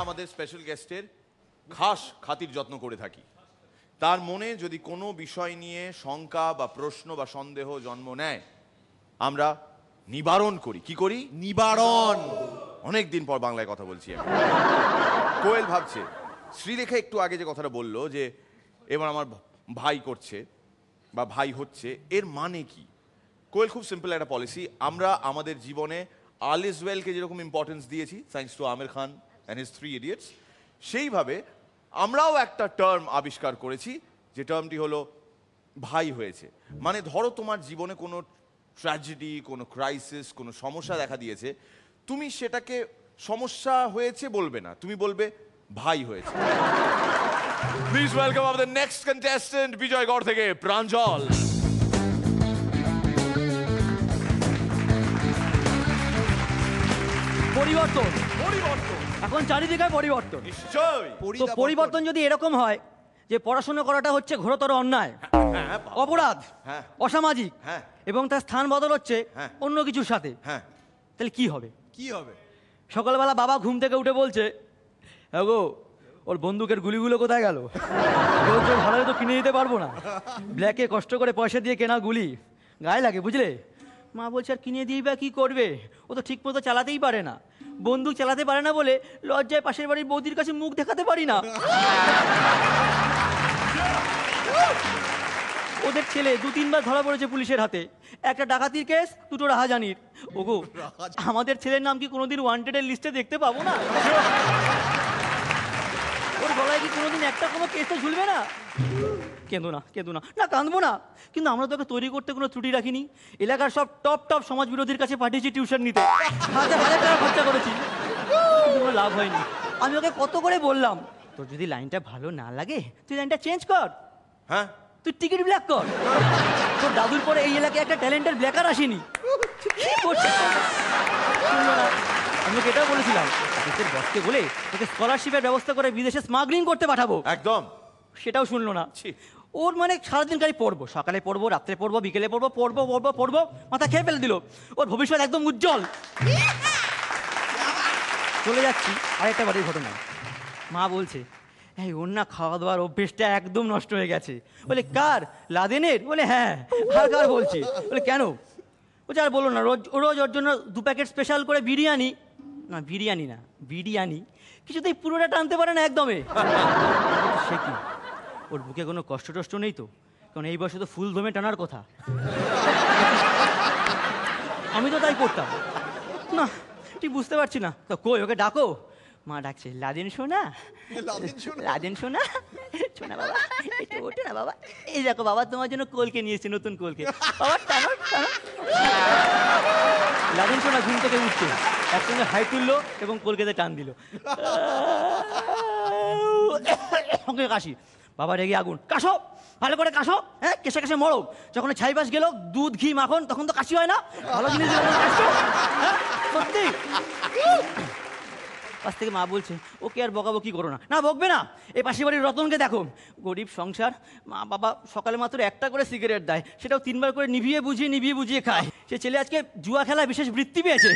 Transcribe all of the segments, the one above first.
আমাদের স্পেশাল গেস্টের খাস খাতির যত্ন করে থাকি। তার মনে যদি কোনো বিষয় নিয়ে শঙ্কা বা প্রশ্ন বা সন্দেহ জন্ম নেয়, আমরা নিবারণ করি। কি করি? নিবারণ। অনেক দিন পর বাংলায় কথা বলছি আমি। কোয়েল ভাবছে, শ্রীলেখা একটু আগে যে কথাটা বললো যে এবার আমার ভাই করছে বা ভাই হচ্ছে, এর মানে কি? কোয়েল খুব সিম্পল একটা পলিসি। আমরা আমাদের জীবনে অল ইজ ওয়েলকে যেরকম ইম্পর্টেন্স দিয়েছি, thanks to Aamir Khan and his 3 Idiots, সেইভাবে আমরাও একটা টার্ম আবিষ্কার করেছি, যে টার্মটি হলো ভাই হয়েছে। মানে ধরো তোমার জীবনে কোনো ট্র্যাজেডি, কোনো ক্রাইসিস, কোনো সমস্যা দেখা দিয়েছে, তুমি সেটাকে সমস্যা হয়েছে বলবে না, তুমি বলবে ভাই হয়েছে। প্লিজ ওয়েলকাম আমাদের নেক্সট কন্টেস্টেন্ট বিজয়গড় থেকে প্রাঞ্জল। পরিবর্তন পরিবর্তন এখন চারিদিকে পরিবর্তন। নিশ্চয়ই। তো পরিবর্তন যদি এরকম হয় যে পড়াশোনা করাটা হচ্ছে ঘোরতর অন্যায়, হ্যাঁ, অপরাধ, হ্যাঁ, অসামাজিক, হ্যাঁ, এবং তার স্থান বদল হচ্ছে হ্যাঁ, অন্য কিছুর সাথে, হ্যাঁ, তাহলে কি হবে? কি হবে? সকালবেলা বাবা ঘুম থেকে উঠে বলছে, হ্যাঁ গো, ওর বন্দুকের গুলিগুলো কোথায় গেল? ভালো তো কিনে দিতে পারবো না, ব্ল্যাকে কষ্ট করে পয়সা দিয়ে কেনা গুলি গায়ে লাগে, বুঝলে? মা বলছে, আর কিনে দিয়ে বা কি করবে, ও তো ঠিক মতো চালাতেই পারে না, বন্দুক চালাতে পারে না বলে লজ্জায় পাশের বাড়ির বৌদির কাছে মুখ দেখাতে পারি না। ওদের ছেলে 2-3 বার ধরা পড়েছে পুলিশের হাতে, একটা ডাকাতির কেস, 2টো রাহাজানির। ওগো, আমাদের ছেলের নাম কি কোনোদিন ওয়ান্টেডের লিস্টে দেখতে পাবো না? ওর গলায় কি কোনোদিন একটা কোনো কেসে ঝুলবে না? কেঁদো না, কেঁদো না, না কাঁদবো না, কিন্তু আমরা তোকে তৈরি করতে কোনো ত্রুটি রাখিনি। এলাকার সব টপ সমাজ বিরোধীর কাছে পাঠিয়েছি টিউশন নিতে, হাজার টাকা খরচা করেছি, কিন্তু কোনো লাভ হয়নি। আমি ওকে কত করে বললাম, তোর যদি লাইনটা ভালো না লাগে তুই লাইনটা চেঞ্জ কর, হ্যাঁ, তুই টিকিট ব্ল্যাক কর। তোর দাদুর পরে এই এলাকায় একটা ট্যালেন্টের ব্ল্যাকার আসেনি, কি করছিস? শুনলো না। আমি ওকে এটাও বলেছিলাম, দেশের বসকে বলে তোকে স্কলারশিপের ব্যবস্থা করে বিদেশে স্মাগলিং করতে পাঠাবো, একদম। সেটাও শুনলো না। ওর মানে সারাদিন খালি পড়বো, সকালে পড়বো, রাত্রে পড়বো, বিকেলে পড়বো, পড়বো, মাথা খেয়ে ফেলে দিল। ওর ভবিষ্যৎ একদম উজ্জ্বল। চলে যাচ্ছি আরেকটা বাড়ির ঘটনা। মা বলছে, এই ওর না খাওয়া দাওয়ার অভ্যেসটা একদম নষ্ট হয়ে গেছে। বলে কার? লাদেনের? বলে হ্যাঁ। আর কার বলছি? বলে কেন? বলছে আর বলো না, রোজ ওর জন্য 2 প্যাকেট স্পেশাল করে বিরিয়ানি, না বিরিয়ানি কিছুতেই পুরোটা টানতে পারে না একদমে। সে কি, ওর বুকে কোনো কষ্ট টষ্ট নেই তো? কারণ এই বয়সে তো ফুল দমে টানার কথা। আমি তো তাই করতাম না, ঠিক বুঝতে পারছি না। তো কই, ওকে ডাকো। মা ডাকছে, লাদেন সোনা, লাদেন সোনা, সোনা বাবা, একটু ওঠে না বাবা, এই দেখো বাবা তোমার জন্য কলকে নিয়েছে, নতুন কলকে, বাবা টানো টানো। লাদেন সোনা ঘুম থেকে উঠছে, একসঙ্গে হাই তুললো এবং কলকেতে টান দিল। কাশি, বাবা রেগে আগুন, কাশো ভালো করে কাশো, হ্যাঁ কেসে কেসে মরো। যখন ছাইবাস গেল, দুধ ঘি মাখন, তখন তো কাশি হয় না, ভালো জিনিস সত্যি। পাশ থেকে মা বলছে, ওকে আর বকাবকি করো না। না বকবে না, এই পাশের বাড়ির রতনকে দেখো, গরিব সংসার, মা বাবা সকালে মাত্র একটা করে সিগারেট দেয়, সেটাও 3 বার করে নিভিয়ে বুঝিয়ে খায়। সে ছেলে আজকে জুয়া খেলায় বিশেষ বৃত্তি পেয়েছে।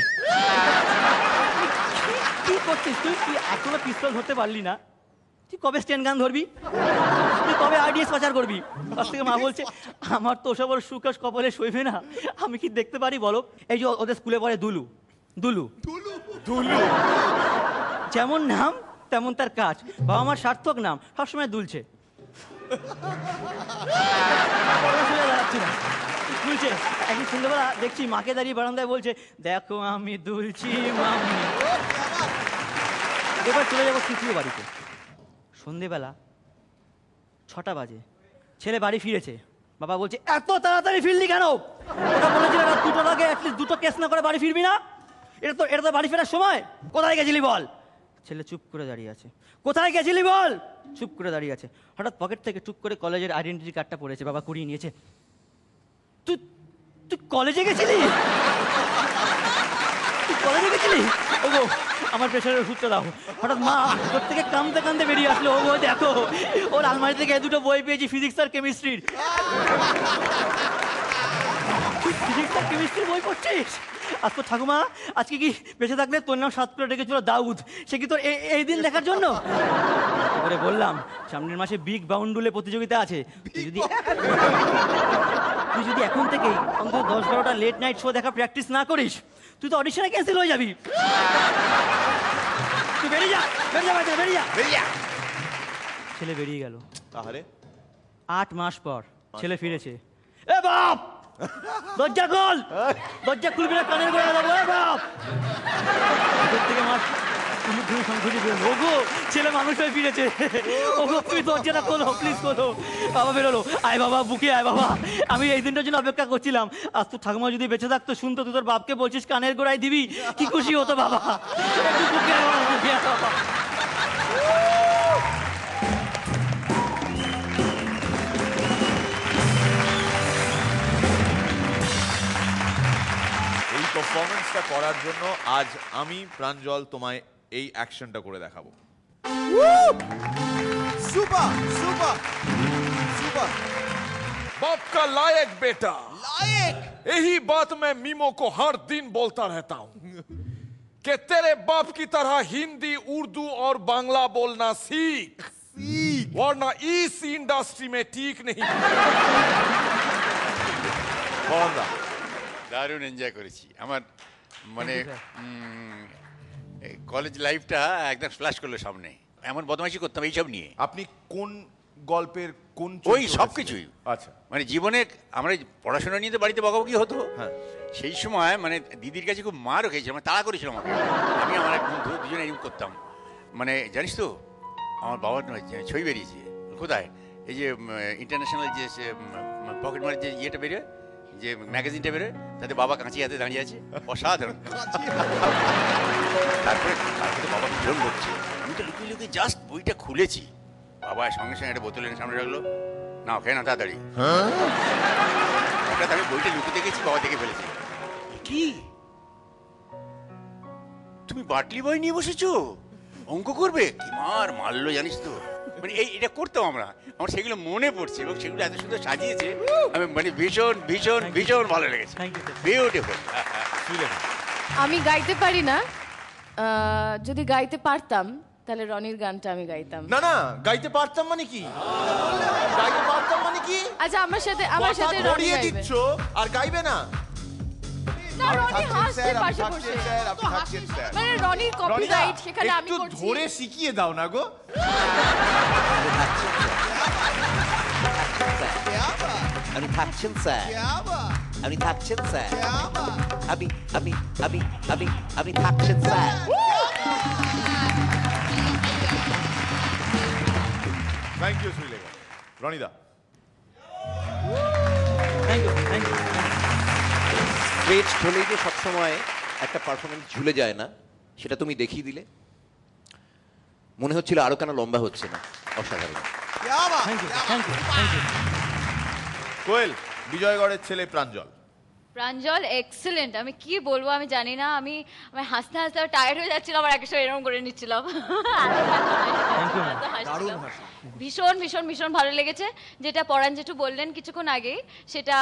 কি করছিস তুই? তুই এখনো পিস্তল ধরতে পারলি না, তুই কবে স্ট্যান্ড গান ধরবি? তুই কবে আইডিএস পাচার করবি? পাশ থেকে মা বলছে, আমার তো ওসব সুকাশ কপালে সইবে না, আমি কি দেখতে পারি বলো? এই যে ওদের স্কুলে পড়ে দুলু, যেমন নাম তেমন তার কাজ। বাবা মার সার্থক নাম, সবসময় দুলছে, দুলছে। একদিন সন্ধ্যেবেলা দেখছি মাকে দাঁড়িয়ে বারান্দায় বলছে, দেখো আমি দুলছি মামি। এবার চলে যাবো তৃতীয় বাড়িতে। সন্ধেবেলা 6টা বাজে, ছেলে বাড়ি ফিরেছে। বাবা বলছে, এত তাড়াতাড়ি ফিরলি কেন? ওটা বলেছিল রাত 2টোর আগে অ্যাটলিস্ট 2টো কেস না করে বাড়ি ফিরবি না, এটা তো বাড়ি ফেরার সময়। কোথায় গেছিলি বল? ছেলে চুপ করে দাঁড়িয়ে আছে। কোথায় গেছিলি বল? চুপ করে দাঁড়িয়ে আছে। হঠাৎ পকেট থেকে চুপ করে কলেজের আইডেন্টিটি কার্ডটা পড়েছে, বাবা কুড়িয়ে নিয়েছে। তুই কলেজে গেছিলি? তুই কলেজে গেছিলি? ওগো আমার প্রেশারের ওষুধটা দাও। হঠাৎ মা ওর থেকে কাঁদতে বেরিয়ে আসলো, ওগো দেখো ওর আলমারি থেকে 2টো বই পেয়েছি, ফিজিক্স আর কেমিস্ট্রির। ফিজিক্স আর কেমিস্ট্রির বই পড়ছিস? আজ তো ঠাকুমা আজকে কি বেঁচে থাকলে তোর নাম 7 করে ডেকেছিল দাউদ, সে কি তোর এই দিন দেখার জন্য? করে বললাম সামনের মাসে বিগ বাউন্ডুলে প্রতিযোগিতা আছে, তুই যদি এখন থেকেই অন্তত 10-12টা লেট নাইট শো দেখা প্র্যাকটিস না করিস, তুই তো অডিশনে ক্যান্সেল হয়ে যাবি। তুই বেরিয়ে যা, বেরিয়ে যা। ছেলে বেরিয়ে গেল। তাহলে 8 মাস পর ছেলে ফিরেছে। এ বাপ, দরজা খোল, দরজা খুলবি না, কানের গোড়া দেবো। এ বাপ, ভিতর থেকে মাস ওগো ছেলে মানুষ হয়ে ফিরেছে। ওগো তুমি দরজাটা খোলো, প্লিজ খোলো। বাবা বেরোলো। আয় বাবা, বুকে আয় বাবা, আমি এই দিনটার জন্য অপেক্ষা করছিলাম। আজ তো ঠাকুমা যদি বেঁচে থাকতো, শুনতো তুই তোর বাপকে বলছিস কানের গোড়ায় দিবি, কি খুশি হতো বাবা। একটু বুকে আয় বাবা, বুকে আয় বাবা। এই পারফরমেন্সটা করার জন্য আজ আমি প্রাঞ্জল তোমায় এই অ্যাকশনটা করে দেখাবো। सुपर सुपर सुपर बाप का लायक बेटा, लायक यही बात मैं मीमो को हर दिन बोलता रहता हूँ कि तेरे बाप की तरह हिंदी, उर्दू और बांग्ला बोलना सीख, वरना इस इंडस्ट्री में ठीक नहीं। বরন্দা, দারুণ এনজয় করেছি। আমার মানে কলেজ লাইফটা একদম ফ্ল্যাশ করলো সামনে। এমন বদমাইশি করতাম এইসব নিয়ে, আপনি কোন গল্পের কোন ওই চরিত্র সব করেছিলেন? কিছুই। আচ্ছা, মানে জীবনে আমরা পড়াশোনা নিয়ে তো বাড়িতে বকাবকি হতো, হ্যাঁ। সেই সময় মানে দিদির কাছে খুব মারও খেয়েছিলাম, মানে তাড়া করেছিল আমাকে। আমি আমার এক বন্ধু দুজনে এরকম করতাম। মানে জানিস তো আমার বাবার ছবি বেরিয়েছে কোথায়, এই যে ইন্টারন্যাশনাল যে পকেট মারের যে ইয়েটা বেরোয়, যে ম্যাগাজিনটা বেরোয়, তাতে বাবা কাঁচি হাতে দাঁড়িয়ে আছে, অসাধারণ। তারপরে তারপরে বাবা ভীষণ বলছে, আমি তো লুকিয়ে লুকিয়ে জাস্ট বইটা খুলেছি, বাবা সঙ্গে সঙ্গে একটা বোতলের সামনে রাখলো, না খেয়ে না তাড়াতাড়ি। হঠাৎ আমি বইটা লুকিয়ে দেখেছি, বাবা দেখে ফেলেছি। কি তুমি বাটলি বই নিয়ে বসেছো, অঙ্ক করবে? কি মারলো জানিস তো। মানে এটা করতাম আমরা, আমার সেগুলো মনে পড়ছে এবং সেগুলো এত সুন্দর সাজিয়েছে, আমি মানে ভীষণ ভীষণ ভীষণ ভালো লেগেছে। Thank you, sir. বিউটিফুল। আমি গাইতে পারি না, যদি গাইতে পারতাম তাহলে রনির গানটা আমি গাইতাম। না না গাইতে পারতাম মানে কি, গাইতে পারতাম মানে কি? আচ্ছা আমার সাথে কথা রনি ধরিয়ে গাইবে। দিচ্ছ আর গাইবে না? না, আপনি রনি থাকছেন হাসছে স্যার, আপনি পাশে থাকছেন বসে। স্যার, আপনি থাকছেন স্যার। মানে রনির কপিরাইট সেখানে আমি একটু করছি। ধরে শিখিয়ে দাও না গো। আমি থাকছেন স্যার, আমি থাকছেন স্যার, আমি আমি আমি আমি আমি থাকছেন স্যার। Thank you Srilekha. রনিদা, thank you, thank you. Straight হলেই যে সবসময় একটা পারফরমেন্স ঝুলে যায় না, সেটা তুমি দেখিয়ে দিলে। মনে হচ্ছিল আরো কেন লম্বা হচ্ছে না, অসাধারণ। Thank you, thank you, thank you. Koel, বিজয়গড়ের ছেলে প্রাঞ্জল। প্রাঞ্জল এক্সেলেন্ট, আমি কি বলবো আমি জানি না। আমি হাসতে হাসতে টায়ার্ড হয়ে যাচ্ছিলাম, আমার একটা সময় এরকম করে নিচ্ছিলাম। ভীষণ ভীষণ ভীষণ ভালো লেগেছে। যেটা পরাণ জেঠু বললেন কিছুক্ষণ আগেই, সেটা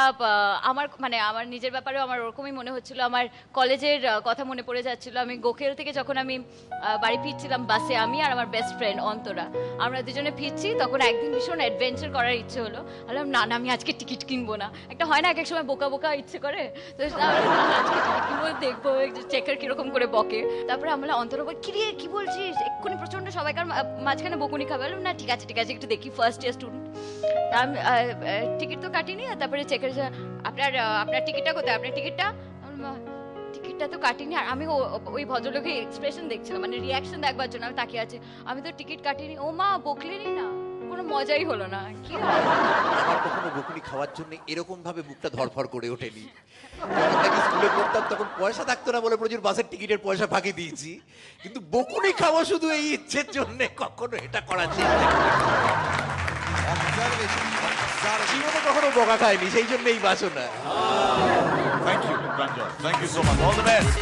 আমার মানে আমার নিজের ব্যাপারেও আমার ওরকমই মনে হচ্ছিল। আমার কলেজের কথা মনে পড়ে যাচ্ছিল। আমি গোখেল থেকে যখন আমি বাড়ি ফিরছিলাম বাসে, আমি আর আমার বেস্ট ফ্রেন্ড অন্তরা, আমরা দুজনে ফিরছি, তখন একদিন ভীষণ অ্যাডভেঞ্চার করার ইচ্ছে হলো। বললাম না না, আমি আজকে টিকিট কিনবো না। একটা হয় না এক এক সময় বোকা বোকা ইচ্ছে করে, তো আজকে টিকিট কিনবো, দেখবো চেকার কিরকম করে বকে। তারপরে আমরা অন্তরা বল, কি রে কি বলছিস, এক্ষুনি প্রচন্ড সবাইকার মাঝখানে বকুনি খাবে। বললাম না ঠিক আছে ঠিক আছে, একটু দেখি, ফার্স্ট ইয়ার স্টুডেন্ট। আমি টিকিট তো কাটিনি। তারপরে চেকার, আপনার টিকিটটা কোথায়, আপনার টিকিটটা? টিকিটটা তো কাটিনি। আর আমি ওই ভদ্রলোকের এক্সপ্রেশন দেখছিলাম, মানে রিয়াকশন দেখবার জন্য আমি তাকিয়ে আছি। আমি তো টিকিট কাটিনি। ও মা, বকলেনি না, কোনো মজাই হলো না। কি আমার কখনো বকুনি খাওয়ার জন্য এরকম ভাবে বুকটা ধরফর করে ওঠেনি। যখন নাকি স্কুলে পড়তাম তখন পয়সা থাকতো না বলে প্রচুর বাসের টিকিটের পয়সা ফাঁকি দিয়েছি, কিন্তু বকুনি খাওয়া শুধু এই ইচ্ছের জন্য কখনো এটা করা যায় না। জীবনে কখনো বকা খায়নি, সেই জন্য এই বাসনা। Thank you Pranjal, thank you so much, all the best.